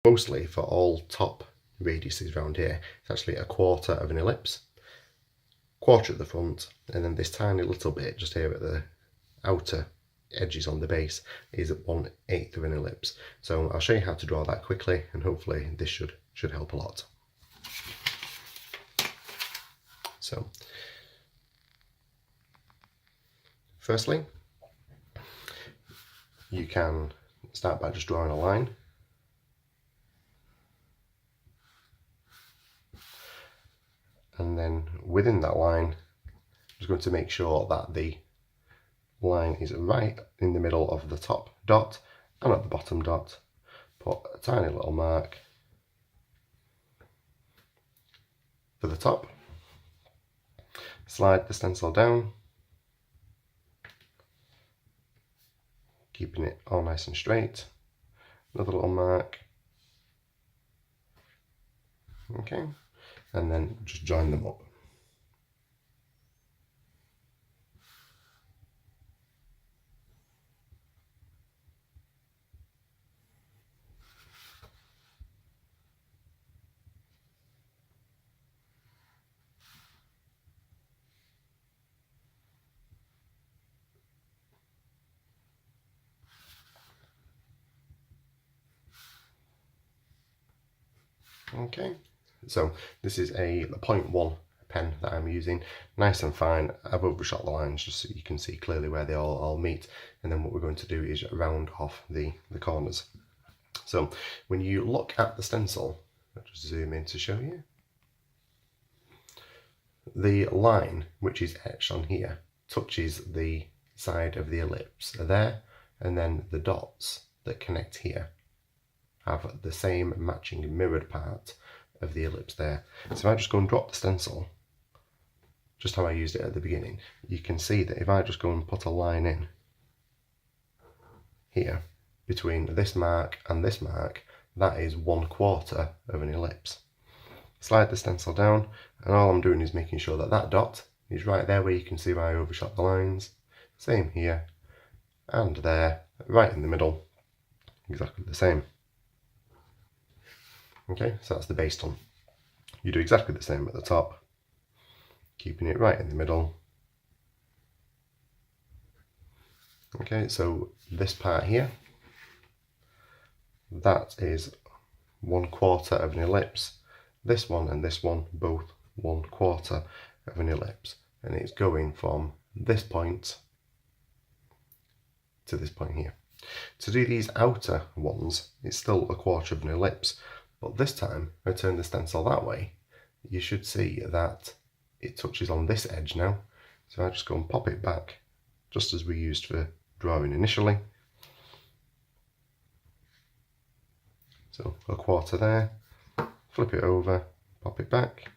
Mostly for all top radiuses around here, it's actually a quarter of an ellipse, quarter at the front, and then this tiny little bit just here at the outer edges on the base is 1/8 of an ellipse. So I'll show you how to draw that quickly, and hopefully this should help a lot. So firstly, you can start by just drawing a line. And then within that line, I'm just going to make sure that the line is right in the middle of the top dot and at the bottom dot. Put a tiny little mark for the top. Slide the stencil down, keeping it all nice and straight. Another little mark. Okay, and then just join them up. Okay, so this is a 0.1 pen that I'm using, nice and fine. I've overshot the lines just so you can see clearly where they all meet, and then what we're going to do is round off the corners. So when you look at the stencil, I'll just zoom in to show you. The line which is etched on here touches the side of the ellipse there, and then the dots that connect here have the same matching mirrored part of the ellipse there. So if I just go and drop the stencil, just how I used it at the beginning, you can see that if I just go and put a line in here between this mark and this mark, that is 1/4 of an ellipse. Slide the stencil down, and all I'm doing is making sure that that dot is right there where you can see where I overshot the lines. Same here and there, right in the middle, exactly the same. Okay, so that's the base done. You do exactly the same at the top, keeping it right in the middle. Okay, so this part here, that is 1/4 of an ellipse. This one and this one, both 1/4 of an ellipse. And it's going from this point to this point here. To do these outer ones, it's still 1/4 of an ellipse. But this time, if I turn the stencil that way, you should see that it touches on this edge now. So I just go and pop it back, just as we used for drawing initially. So 1/4 there, flip it over, pop it back.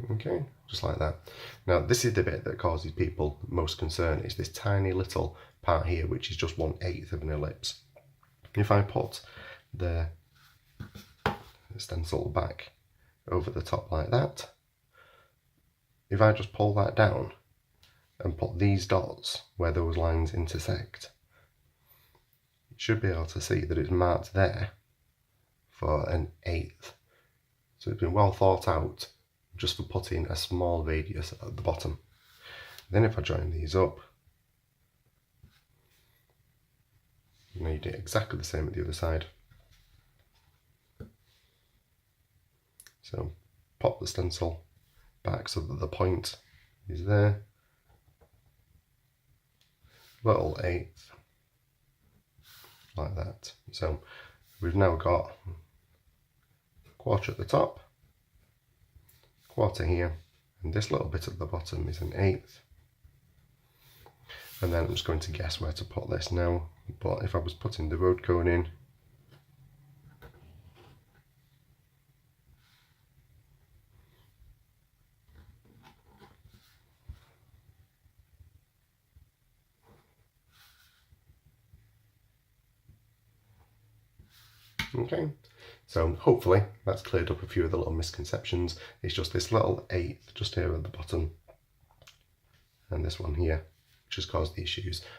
Okay, just like that. Now this is the bit that causes people most concern, is this tiny little part here, which is just 1/8 of an ellipse. If I put the stencil back over the top like that, if I just pull that down and put these dots where those lines intersect, you should be able to see that it's marked there for 1/8. So it's been well thought out, just for putting a small radius at the bottom. Then if I join these up, now you do exactly the same at the other side. So pop the stencil back so that the point is there, little 1/8, like that. So we've now got 1/4 at the top, 1/4 here, and this little bit at the bottom is 1/8. And then I'm just going to guess where to put this now, but if I was putting the road cone in, okay, so hopefully that's cleared up a few of the little misconceptions. It's just this little 1/8 just here at the bottom, and this one here which has caused the issues.